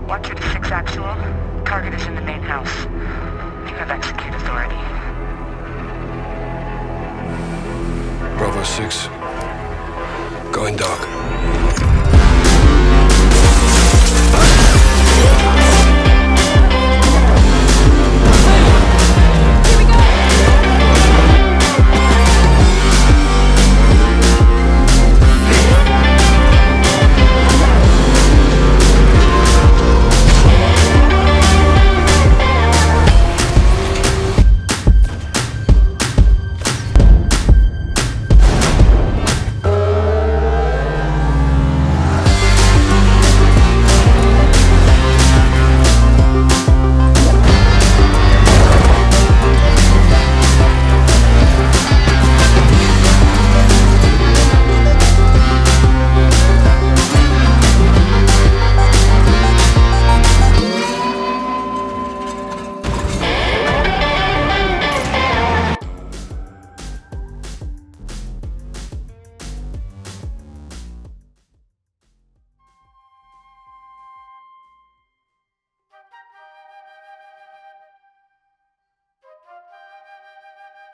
Watcher to 6 actual. Target is in the main house. You have execute authority. Bravo 6. Going dark.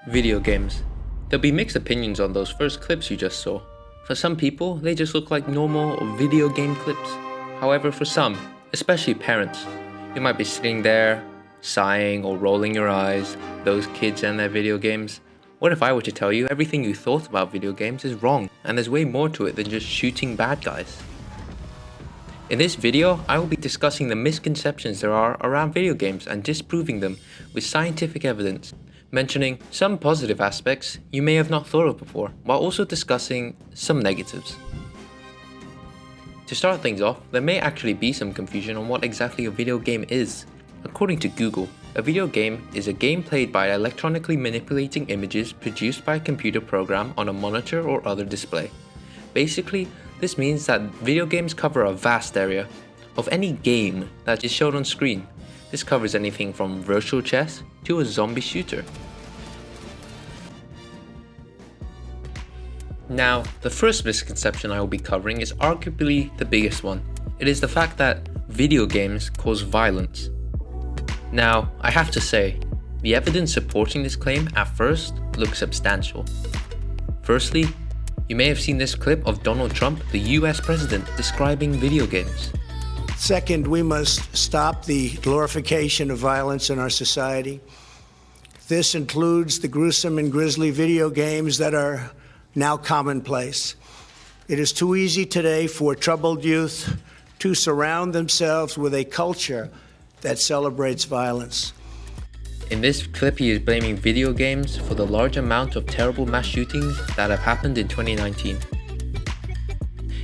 Video games. There'll be mixed opinions on those first clips you just saw. For some people, they just look like normal video game clips. However, for some, especially parents, you might be sitting there, sighing or rolling your eyes, those kids and their video games. What if I were to tell you everything you thought about video games is wrong and there's way more to it than just shooting bad guys? In this video, I will be discussing the misconceptions there are around video games and disproving them with scientific evidence, mentioning some positive aspects you may have not thought of before, while also discussing some negatives. To start things off, there may actually be some confusion on what exactly a video game is. According to Google, a video game is a game played by electronically manipulating images produced by a computer program on a monitor or other display. Basically, this means that video games cover a vast area of any game that is shown on screen. This covers anything from virtual chess to a zombie shooter. Now, the first misconception I will be covering is arguably the biggest one. It is the fact that video games cause violence. Now, I have to say, the evidence supporting this claim at first looks substantial. Firstly, you may have seen this clip of Donald Trump, the US president, describing video games. Second, we must stop the glorification of violence in our society. This includes the gruesome and grisly video games that are now commonplace. It is too easy today for troubled youth to surround themselves with a culture that celebrates violence. In this clip, he is blaming video games for the large amount of terrible mass shootings that have happened in 2019.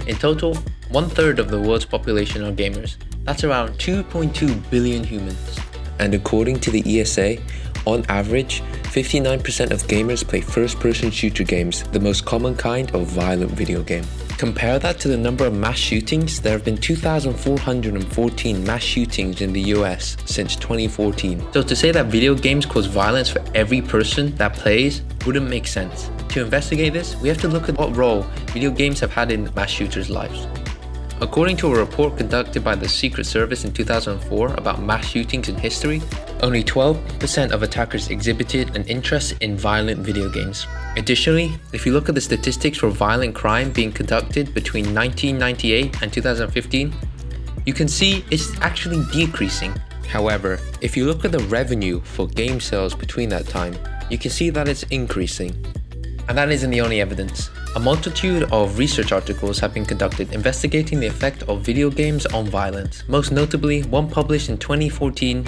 In total, 1/3 of the world's population are gamers. That's around 2.2 billion humans. And according to the ESA, on average, 59% of gamers play first-person shooter games, the most common kind of violent video game. Compare that to the number of mass shootings. There have been 2,414 mass shootings in the US since 2014. So to say that video games cause violence for every person that plays wouldn't make sense. To investigate this, we have to look at what role video games have had in mass shooters' lives. According to a report conducted by the Secret Service in 2004 about mass shootings in history, only 12% of attackers exhibited an interest in violent video games. Additionally, if you look at the statistics for violent crime being conducted between 1998 and 2015, you can see it's actually decreasing. However, if you look at the revenue for game sales between that time, you can see that it's increasing. And that isn't the only evidence. A multitude of research articles have been conducted investigating the effect of video games on violence, most notably one published in 2014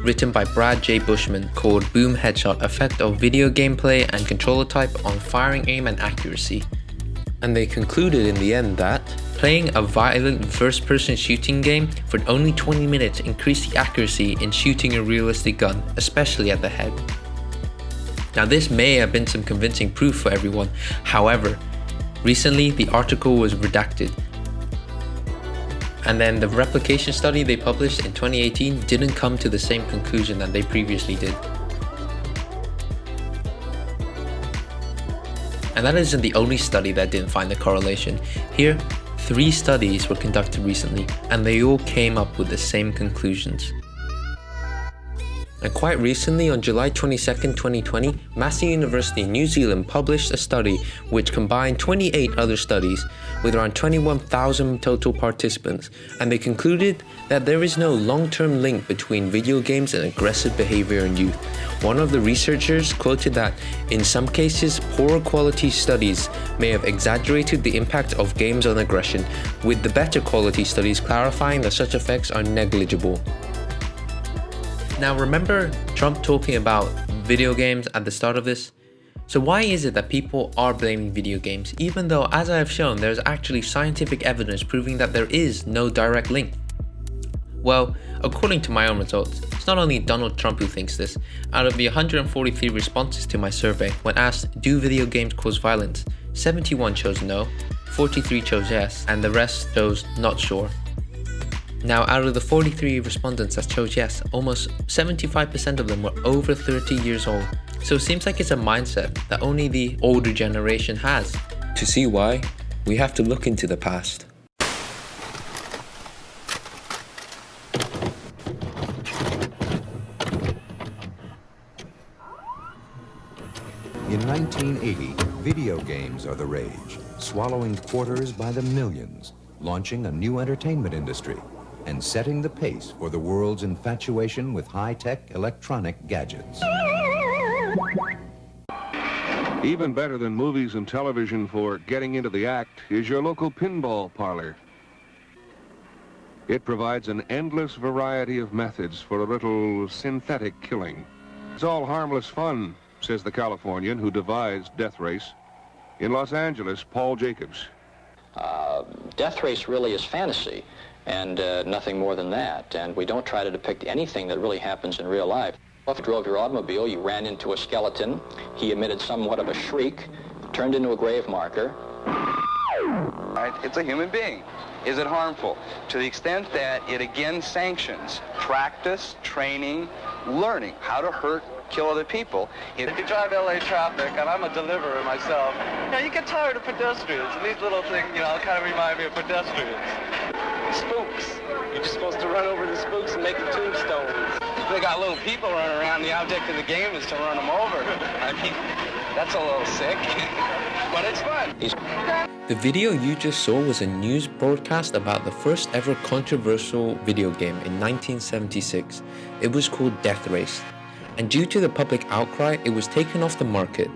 written by Brad J. Bushman called Boom Headshot: Effect of Video Gameplay and Controller Type on Firing Aim and Accuracy. And they concluded in the end that playing a violent first-person shooting game for only 20 minutes increased the accuracy in shooting a realistic gun, especially at the head. Now this may have been some convincing proof for everyone. However, recently the article was redacted. And then the replication study they published in 2018 didn't come to the same conclusion that they previously did. And that isn't the only study that didn't find the correlation. Here, 3 studies were conducted recently, and they all came up with the same conclusions. And quite recently, on July 22nd, 2020, Massey University in New Zealand published a study which combined 28 other studies with around 21,000 total participants, and they concluded that there is no long-term link between video games and aggressive behavior in youth. One of the researchers quoted that, in some cases, poorer quality studies may have exaggerated the impact of games on aggression, with the better quality studies clarifying that such effects are negligible. Now remember Trump talking about video games at the start of this? So why is it that people are blaming video games, even though, as I have shown, there is actually scientific evidence proving that there is no direct link? Well, according to my own results, it's not only Donald Trump who thinks this. Out of the 143 responses to my survey, when asked, do video games cause violence, 71 chose no, 43 chose yes, and the rest chose not sure. Now, out of the 43 respondents that chose yes, almost 75% of them were over 30 years old. So it seems like it's a mindset that only the older generation has. To see why, we have to look into the past. In 1980, video games are the rage, swallowing quarters by the millions, launching a new entertainment industry, and setting the pace for the world's infatuation with high-tech electronic gadgets. Even better than movies and television for getting into the act is your local pinball parlor. It provides an endless variety of methods for a little synthetic killing. It's all harmless fun, says the Californian who devised Death Race. In Los Angeles, Paul Jacobs. Death Race really is fantasy, and nothing more than that. And we don't try to depict anything that really happens in real life. If you drove your automobile, you ran into a skeleton, he emitted somewhat of a shriek, turned into a grave marker. It's a human being. Is it harmful? To the extent that it again sanctions practice, training, learning how to hurt, kill other people. If you drive LA traffic, and I'm a deliverer myself, you get tired of pedestrians, and these little things, kind of remind me of pedestrians. Spooks. You're just supposed to run over the spooks and make the tombstones. They got little people running around. The object of the game is to run them over. I mean, that's a little sick, but it's fun. The video you just saw was a news broadcast about the first ever controversial video game in 1976. It was called Death Race, and due to the public outcry, it was taken off the market.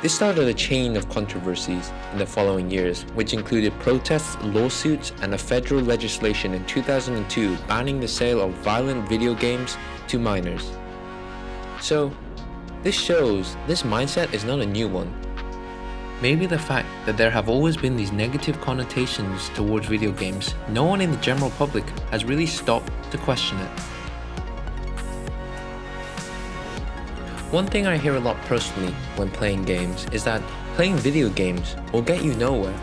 This started a chain of controversies in the following years, which included protests, lawsuits, and a federal legislation in 2002 banning the sale of violent video games to minors. So, this shows this mindset is not a new one. Maybe the fact that there have always been these negative connotations towards video games, no one in the general public has really stopped to question it. One thing I hear a lot personally when playing games is that playing video games will get you nowhere.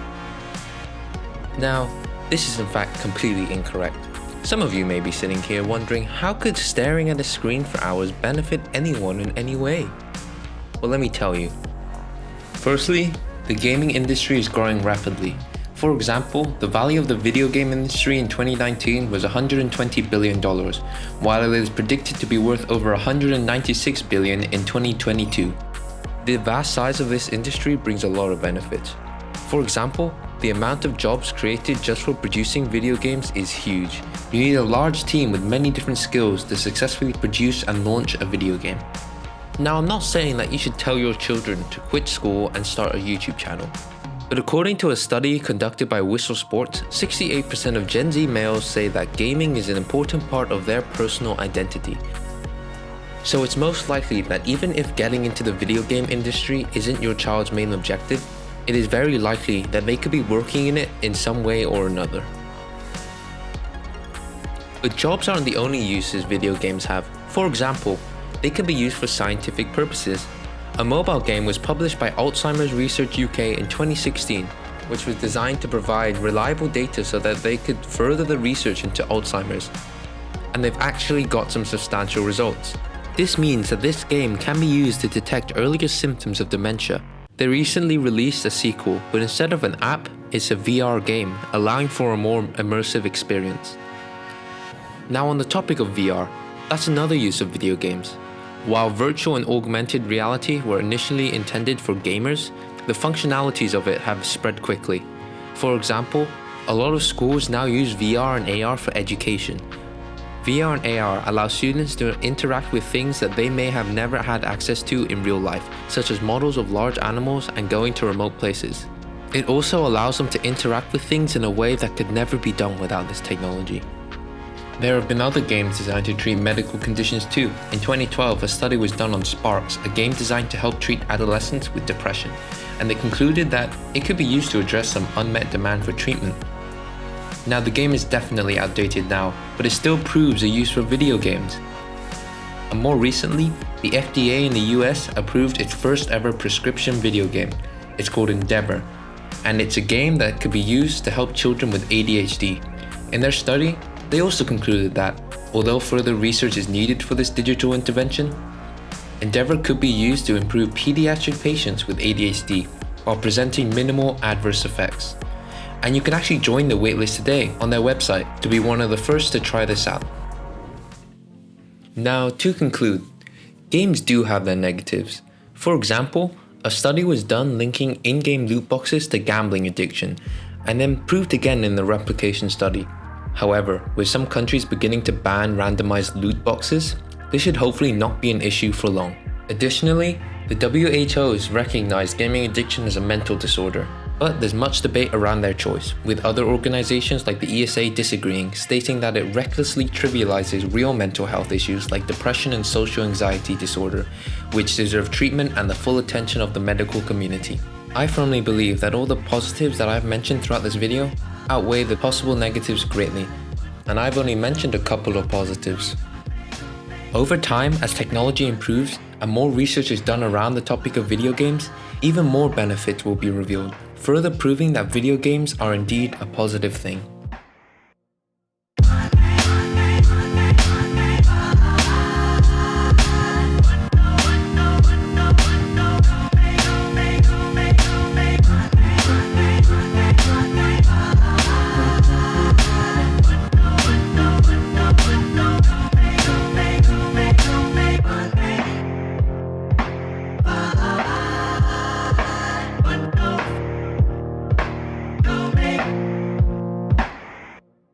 Now, this is in fact completely incorrect. Some of you may be sitting here wondering, how could staring at a screen for hours benefit anyone in any way? Well, let me tell you. Firstly, the gaming industry is growing rapidly. For example, the value of the video game industry in 2019 was $120 billion, while it is predicted to be worth over $196 billion in 2022. The vast size of this industry brings a lot of benefits. For example, the amount of jobs created just for producing video games is huge. You need a large team with many different skills to successfully produce and launch a video game. Now, I'm not saying that you should tell your children to quit school and start a YouTube channel. But according to a study conducted by Whistle Sports, 68% of Gen Z males say that gaming is an important part of their personal identity. So it's most likely that even if getting into the video game industry isn't your child's main objective, it is very likely that they could be working in it in some way or another. But jobs aren't the only uses video games have. For example, they can be used for scientific purposes. A mobile game was published by Alzheimer's Research UK in 2016, which was designed to provide reliable data so that they could further the research into Alzheimer's. And they've actually got some substantial results. This means that this game can be used to detect earlier symptoms of dementia. They recently released a sequel, but instead of an app, it's a VR game, allowing for a more immersive experience. Now on the topic of VR, that's another use of video games. While virtual and augmented reality were initially intended for gamers, the functionalities of it have spread quickly. For example, a lot of schools now use VR and AR for education. VR and AR allow students to interact with things that they may have never had access to in real life, such as models of large animals and going to remote places. It also allows them to interact with things in a way that could never be done without this technology. There have been other games designed to treat medical conditions too. In 2012, a study was done on Sparks, a game designed to help treat adolescents with depression, and they concluded that it could be used to address some unmet demand for treatment. Now the game is definitely outdated now, but it still proves a use for video games. And more recently, the FDA in the US approved its first ever prescription video game. It's called Endeavor, and it's a game that could be used to help children with ADHD. In their study, they also concluded that, although further research is needed for this digital intervention, Endeavor could be used to improve pediatric patients with ADHD while presenting minimal adverse effects. And you can actually join the waitlist today on their website to be one of the first to try this out. Now, to conclude, games do have their negatives. For example, a study was done linking in-game loot boxes to gambling addiction, and then proved again in the replication study. However, with some countries beginning to ban randomized loot boxes, this should hopefully not be an issue for long. Additionally, the WHO has recognized gaming addiction as a mental disorder, but there's much debate around their choice, with other organizations like the ESA disagreeing, stating that it recklessly trivializes real mental health issues like depression and social anxiety disorder, which deserve treatment and the full attention of the medical community. I firmly believe that all the positives that I've mentioned throughout this video outweigh the possible negatives greatly, and I've only mentioned a couple of positives. Over time, as technology improves and more research is done around the topic of video games, even more benefits will be revealed, further proving that video games are indeed a positive thing.